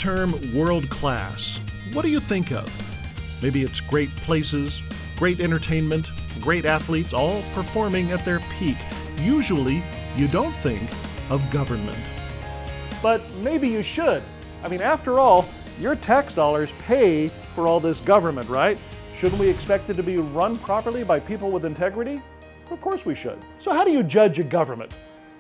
term world class, what do you think of? Maybe it's great places, great entertainment, great athletes, all performing at their peak. Usually, you don't think of government. But maybe you should. I mean, after all, your tax dollars pay for all this government, right? Shouldn't we expect it to be run properly by people with integrity? Of course we should. So how do you judge a government?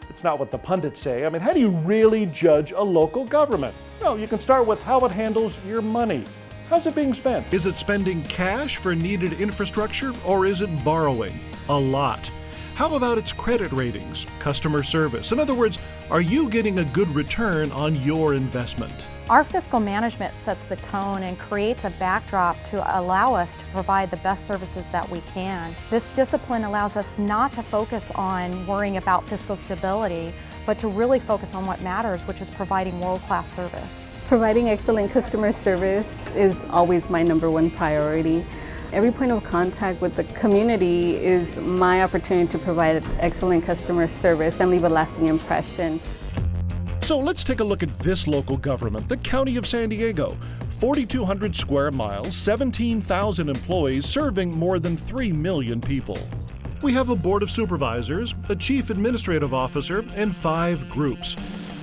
It's not what the pundits say. I mean, how do you really judge a local government? Well, you can start with how it handles your money. How's it being spent? Is it spending cash for needed infrastructure, or is it borrowing? A lot. How about its credit ratings, customer service? In other words, are you getting a good return on your investment? Our fiscal management sets the tone and creates a backdrop to allow us to provide the best services that we can. This discipline allows us not to focus on worrying about fiscal stability, but to really focus on what matters, which is providing world-class service. Providing excellent customer service is always my #1 priority. Every point of contact with the community is my opportunity to provide excellent customer service and leave a lasting impression. So let's take a look at this local government, the County of San Diego. 4,200 square miles, 17,000 employees serving more than 3 million people. We have a board of supervisors, a chief administrative officer, and 5 groups.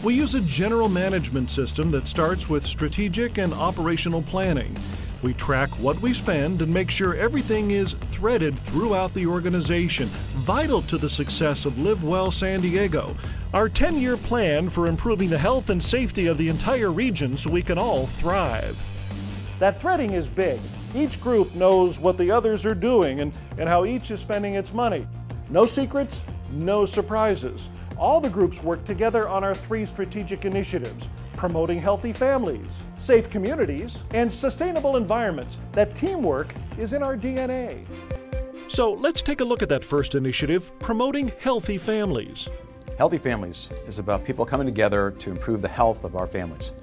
We use a general management system that starts with strategic and operational planning. We track what we spend and make sure everything is threaded throughout the organization, vital to the success of Live Well San Diego, our 10-year plan for improving the health and safety of the entire region so we can all thrive. That threading is big. Each group knows what the others are doing and how each is spending its money. No secrets, no surprises. All the groups work together on our 3 strategic initiatives: promoting healthy families, safe communities, and sustainable environments. That teamwork is in our DNA. So let's take a look at that first initiative, promoting healthy families. Healthy Families is about people coming together to improve the health of our families.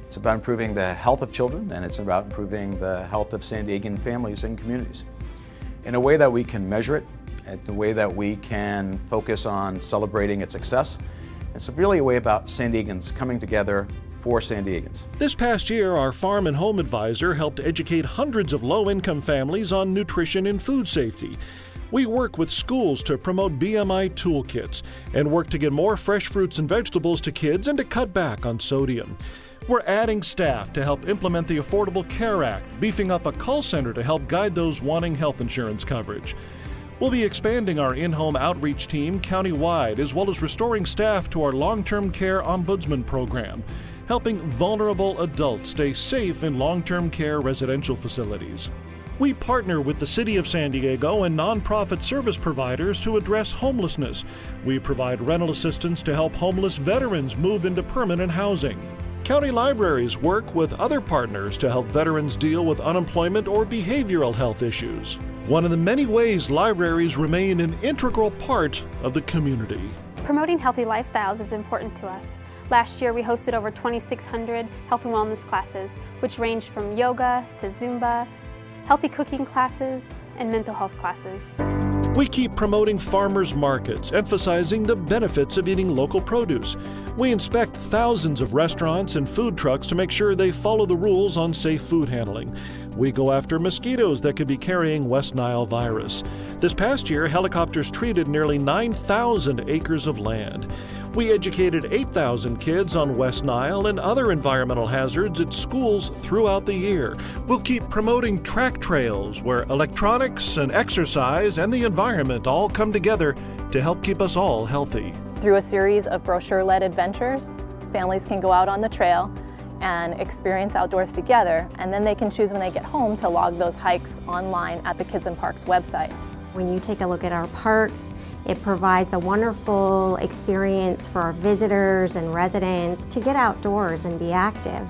It's about improving the health of children, and it's about improving the health of San Diegan families and communities in a way that we can measure it. It's a way that we can focus on celebrating its success. It's really a way about San Diegans coming together for San Diegans. This past year, our Farm and Home Advisor helped educate hundreds of low-income families on nutrition and food safety. We work with schools to promote BMI toolkits and work to get more fresh fruits and vegetables to kids and to cut back on sodium. We're adding staff to help implement the Affordable Care Act, beefing up a call center to help guide those wanting health insurance coverage. We'll be expanding our in-home outreach team countywide, as well as restoring staff to our long-term care ombudsman program, helping vulnerable adults stay safe in long-term care residential facilities. We partner with the City of San Diego and nonprofit service providers to address homelessness. We provide rental assistance to help homeless veterans move into permanent housing. County libraries work with other partners to help veterans deal with unemployment or behavioral health issues. One of the many ways libraries remain an integral part of the community. Promoting healthy lifestyles is important to us. Last year we hosted over 2,600 health and wellness classes, which ranged from yoga to Zumba, healthy cooking classes, and mental health classes. We keep promoting farmers markets, emphasizing the benefits of eating local produce. We inspect thousands of restaurants and food trucks to make sure they follow the rules on safe food handling. We go after mosquitoes that could be carrying West Nile virus. This past year, helicopters treated nearly 9,000 acres of land. We educated 8,000 kids on West Nile and other environmental hazards at schools throughout the year. We'll keep promoting track trails where electronics and exercise and the environment all come together to help keep us all healthy. Through a series of brochure-led adventures, families can go out on the trail and experience outdoors together, and then they can choose when they get home to log those hikes online at the Kids and Parks website. When you take a look at our parks, it provides a wonderful experience for our visitors and residents to get outdoors and be active.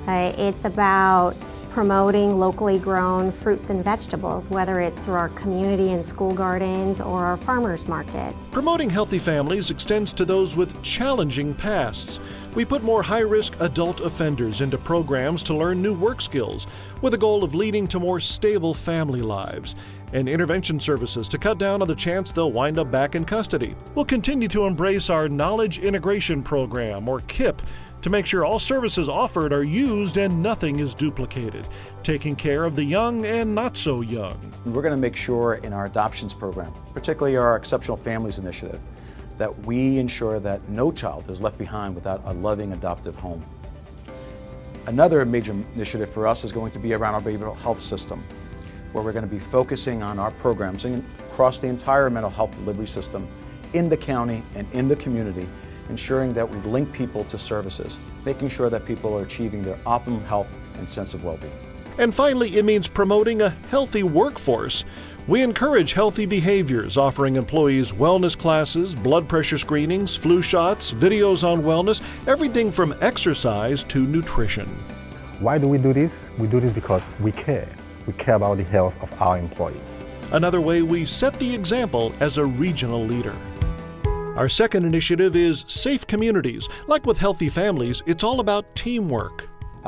It's about promoting locally grown fruits and vegetables, whether it's through our community and school gardens or our farmers markets. Promoting healthy families extends to those with challenging pasts. We put more high-risk adult offenders into programs to learn new work skills, with a goal of leading to more stable family lives, and intervention services to cut down on the chance they'll wind up back in custody. We'll continue to embrace our Knowledge Integration Program, or KIP, to make sure all services offered are used and nothing is duplicated, taking care of the young and not so young. We're going to make sure in our adoptions program, particularly our Exceptional Families Initiative, that we ensure that no child is left behind without a loving adoptive home. Another major initiative for us is going to be around our behavioral health system, where we're going to be focusing on our programs across the entire mental health delivery system in the county and in the community, ensuring that we link people to services, making sure that people are achieving their optimum health and sense of well-being. And finally, it means promoting a healthy workforce. We encourage healthy behaviors, offering employees wellness classes, blood pressure screenings, flu shots, videos on wellness, everything from exercise to nutrition. Why do we do this? We do this because we care. We care about the health of our employees. Another way we set the example as a regional leader. Our second initiative is Safe Communities. Like with Healthy Families, it's all about teamwork.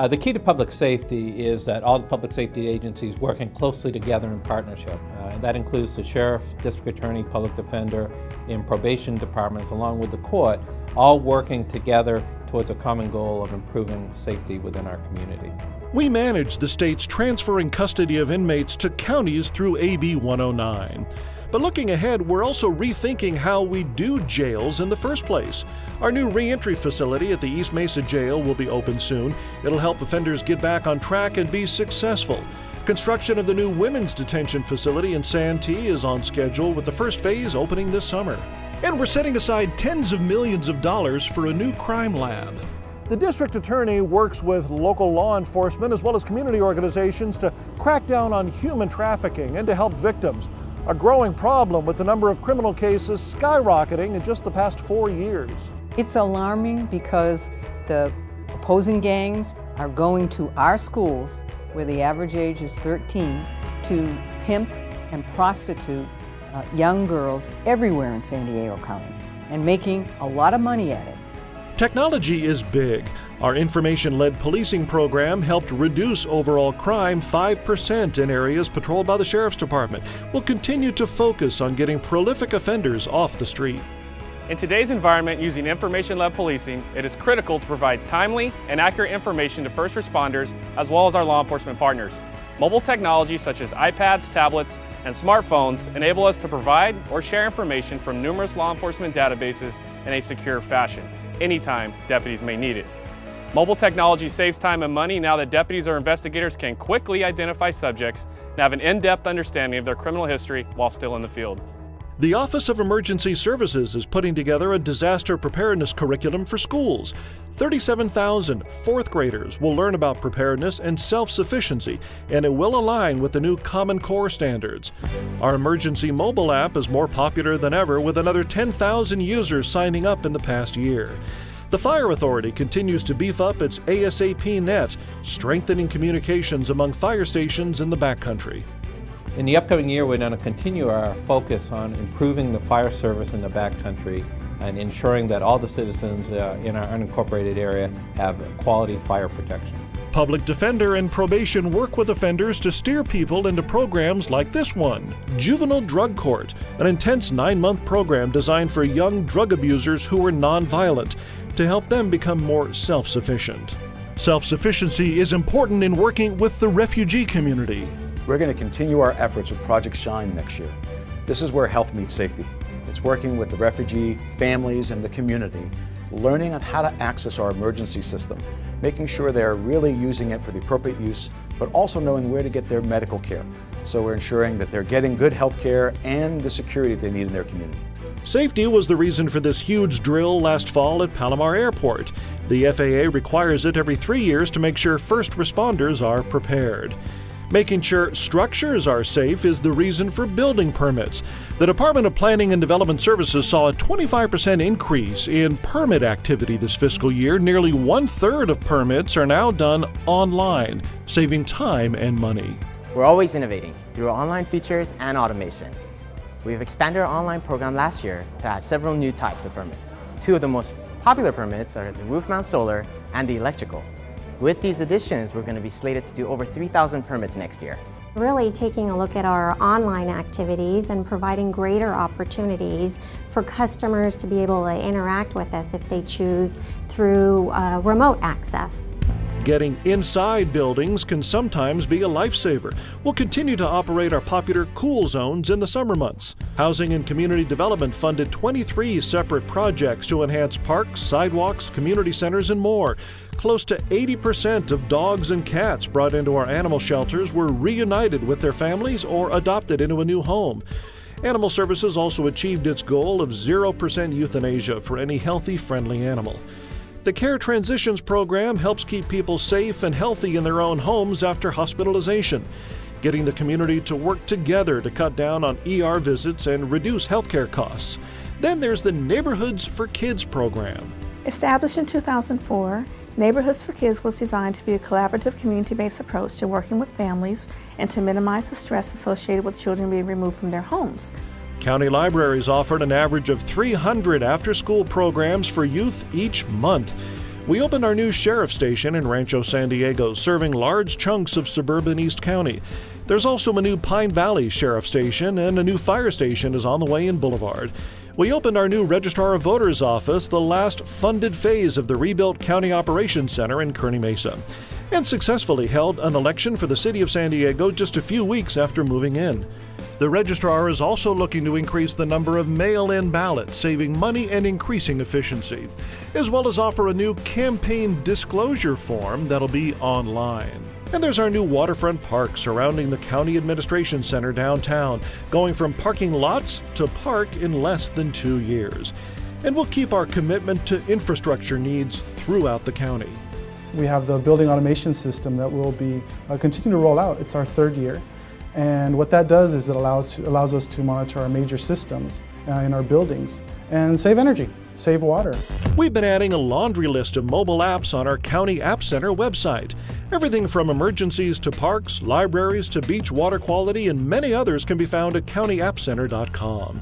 The key to public safety is that all the public safety agencies working closely together in partnership. That includes the sheriff, district attorney, public defender, and probation departments, along with the court, all working together towards a common goal of improving safety within our community. We manage the state's transferring custody of inmates to counties through AB 109. But looking ahead, we're also rethinking how we do jails in the first place. Our new reentry facility at the East Mesa Jail will be open soon. It'll help offenders get back on track and be successful. Construction of the new women's detention facility in Santee is on schedule, with the first phase opening this summer. And we're setting aside tens of millions of dollars for a new crime lab. The district attorney works with local law enforcement as well as community organizations to crack down on human trafficking and to help victims. A growing problem with the number of criminal cases skyrocketing in just the past 4 years. It's alarming because the opposing gangs are going to our schools, where the average age is 13, to pimp and prostitute young girls everywhere in San Diego County and making a lot of money at it. Technology is big. Our information-led policing program helped reduce overall crime 5% in areas patrolled by the Sheriff's Department. We'll continue to focus on getting prolific offenders off the street. In today's environment, using information-led policing, it is critical to provide timely and accurate information to first responders as well as our law enforcement partners. Mobile technology such as iPads, tablets, and smartphones enable us to provide or share information from numerous law enforcement databases in a secure fashion, anytime deputies may need it. Mobile technology saves time and money now that deputies or investigators can quickly identify subjects and have an in-depth understanding of their criminal history while still in the field. The Office of Emergency Services is putting together a disaster preparedness curriculum for schools. 37,000 fourth graders will learn about preparedness and self-sufficiency, and it will align with the new Common Core standards. Our emergency mobile app is more popular than ever, with another 10,000 users signing up in the past year. The Fire Authority continues to beef up its ASAP net, strengthening communications among fire stations in the backcountry. In the upcoming year, we're going to continue our focus on improving the fire service in the backcountry and ensuring that all the citizens in our unincorporated area have quality fire protection. Public defender and probation work with offenders to steer people into programs like this one, Juvenile Drug Court, an intense 9-month program designed for young drug abusers who are nonviolent to help them become more self-sufficient. Self-sufficiency is important in working with the refugee community. We're going to continue our efforts with Project Shine next year. This is where health meets safety. It's working with the refugee families and the community, learning on how to access our emergency system, making sure they're really using it for the appropriate use, but also knowing where to get their medical care. So we're ensuring that they're getting good health care and the security they need in their community. Safety was the reason for this huge drill last fall at Palomar Airport. The FAA requires it every 3 years to make sure first responders are prepared. Making sure structures are safe is the reason for building permits. The Department of Planning and Development Services saw a 25% increase in permit activity this fiscal year. Nearly 1/3 of permits are now done online, saving time and money. We're always innovating through online features and automation. We've expanded our online program last year to add several new types of permits. 2 of the most popular permits are the roof mount solar and the electrical. With these additions, we're going to be slated to do over 3,000 permits next year. Really taking a look at our online activities and providing greater opportunities for customers to be able to interact with us if they choose through remote access. Getting inside buildings can sometimes be a lifesaver. We'll continue to operate our popular cool zones in the summer months. Housing and Community Development funded 23 separate projects to enhance parks, sidewalks, community centers, and more. Close to 80% of dogs and cats brought into our animal shelters were reunited with their families or adopted into a new home. Animal Services also achieved its goal of 0% euthanasia for any healthy, friendly animal. The Care Transitions program helps keep people safe and healthy in their own homes after hospitalization, getting the community to work together to cut down on ER visits and reduce healthcare costs. Then there's the Neighborhoods for Kids program. Established in 2004, Neighborhoods for Kids was designed to be a collaborative, community-based approach to working with families and to minimize the stress associated with children being removed from their homes. County libraries offered an average of 300 after-school programs for youth each month. We opened our new sheriff station in Rancho San Diego, serving large chunks of suburban East County. There's also a new Pine Valley Sheriff Station, and a new fire station is on the way in Boulevard. We opened our new Registrar of Voters office, the last funded phase of the rebuilt County Operations Center in Kearney Mesa, and successfully held an election for the City of San Diego just a few weeks after moving in. The registrar is also looking to increase the number of mail-in ballots, saving money and increasing efficiency, as well as offer a new campaign disclosure form that'll be online. And there's our new waterfront park surrounding the County Administration Center downtown, going from parking lots to park in less than 2 years. And we'll keep our commitment to infrastructure needs throughout the county. We have the building automation system that will be continue to roll out. It's our 3rd year. And what that does is it allows us to monitor our major systems in our buildings and save energy, save water. We've been adding a laundry list of mobile apps on our County App Center website. Everything from emergencies to parks, libraries to beach water quality, and many others can be found at CountyAppCenter.com.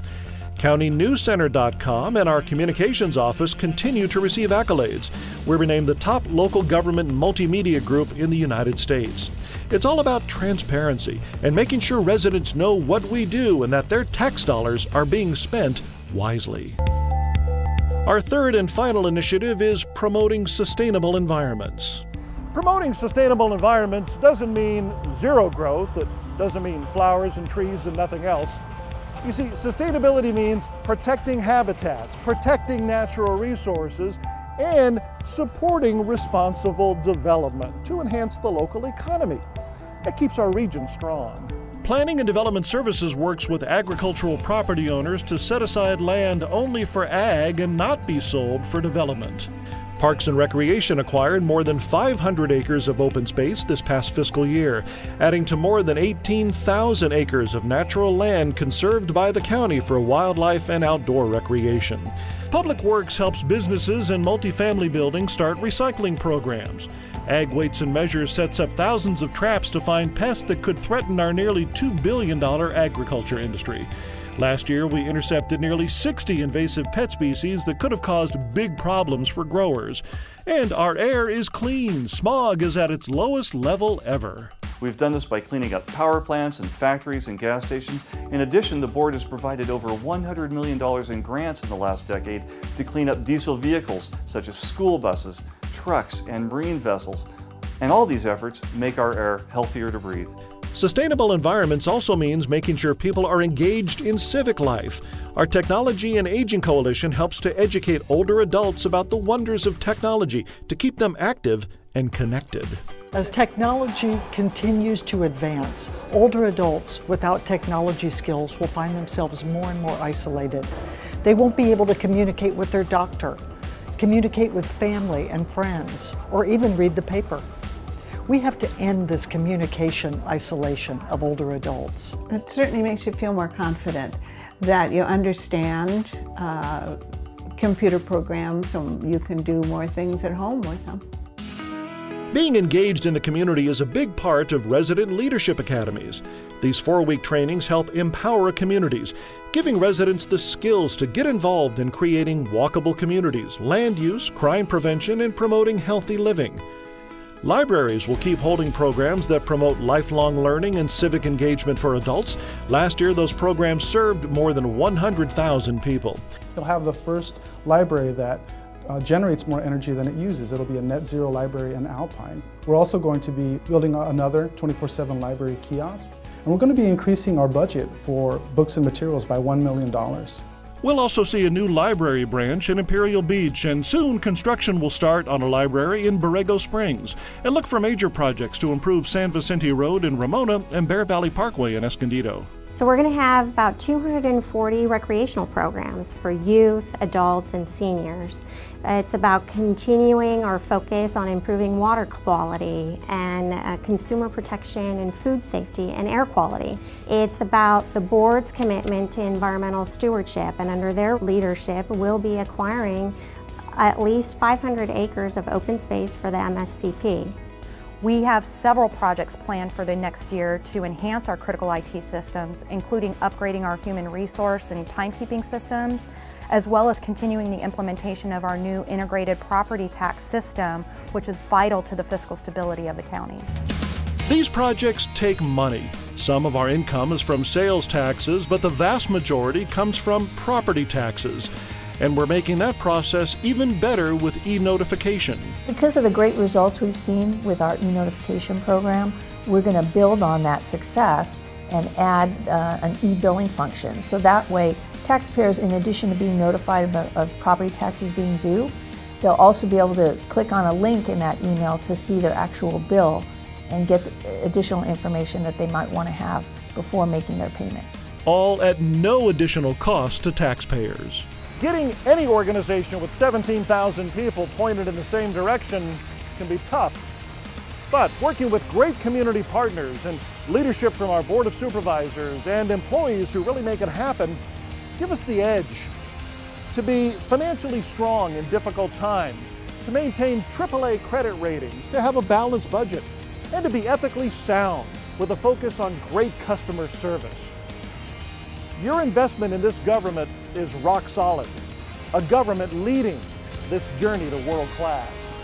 CountyNewsCenter.com and our communications office continue to receive accolades. We were named the top local government multimedia group in the United States. It's all about transparency and making sure residents know what we do and that their tax dollars are being spent wisely. Our third and final initiative is promoting sustainable environments. Promoting sustainable environments doesn't mean zero growth. It doesn't mean flowers and trees and nothing else. You see, sustainability means protecting habitats, protecting natural resources, and supporting responsible development to enhance the local economy. That keeps our region strong. Planning and Development Services works with agricultural property owners to set aside land only for ag and not be sold for development. Parks and Recreation acquired more than 500 acres of open space this past fiscal year, adding to more than 18,000 acres of natural land conserved by the county for wildlife and outdoor recreation. Public Works helps businesses and multifamily buildings start recycling programs. Ag Weights and Measures sets up thousands of traps to find pests that could threaten our nearly $2 billion agriculture industry. Last year, we intercepted nearly 60 invasive pet species that could have caused big problems for growers. And our air is clean. Smog is at its lowest level ever. We've done this by cleaning up power plants and factories and gas stations. In addition, the board has provided over $100 million in grants in the last decade to clean up diesel vehicles such as school buses, trucks, and marine vessels. And all these efforts make our air healthier to breathe. Sustainable environments also means making sure people are engaged in civic life. Our Technology and Aging Coalition helps to educate older adults about the wonders of technology to keep them active and connected. As technology continues to advance, older adults without technology skills will find themselves more and more isolated. They won't be able to communicate with their doctor, communicate with family and friends, or even read the paper. We have to end this communication isolation of older adults. It certainly makes you feel more confident that you understand computer programs, so you can do more things at home with them. Being engaged in the community is a big part of resident leadership academies. These 4-week trainings help empower communities, giving residents the skills to get involved in creating walkable communities, land use, crime prevention, and promoting healthy living. Libraries will keep holding programs that promote lifelong learning and civic engagement for adults. Last year, those programs served more than 100,000 people. You'll have the first library that generates more energy than it uses. It'll be a net zero library in Alpine. We're also going to be building another 24/7 library kiosk, and we're going to be increasing our budget for books and materials by $1 million. We'll also see a new library branch in Imperial Beach, and soon construction will start on a library in Borrego Springs. And look for major projects to improve San Vicente Road in Ramona and Bear Valley Parkway in Escondido. So we're going to have about 240 recreational programs for youth, adults, and seniors. It's about continuing our focus on improving water quality and consumer protection and food safety and air quality. It's about the board's commitment to environmental stewardship, and under their leadership we'll be acquiring at least 500 acres of open space for the MSCP. We have several projects planned for the next year to enhance our critical IT systems, including upgrading our human resource and timekeeping systems, as well as continuing the implementation of our new integrated property tax system, which is vital to the fiscal stability of the county. These projects take money. Some of our income is from sales taxes, but the vast majority comes from property taxes. And we're making that process even better with e-notification. Because of the great results we've seen with our e-notification program, we're going to build on that success and add an e-billing function. So that way, taxpayers, in addition to being notified of property taxes being due, they'll also be able to click on a link in that email to see their actual bill and get additional information that they might want to have before making their payment. All at no additional cost to taxpayers. Getting any organization with 17,000 people pointed in the same direction can be tough. But working with great community partners and leadership from our Board of Supervisors and employees who really make it happen give us the edge to be financially strong in difficult times, to maintain AAA credit ratings, to have a balanced budget, and to be ethically sound with a focus on great customer service. Your investment in this government is rock solid, a government leading this journey to world class.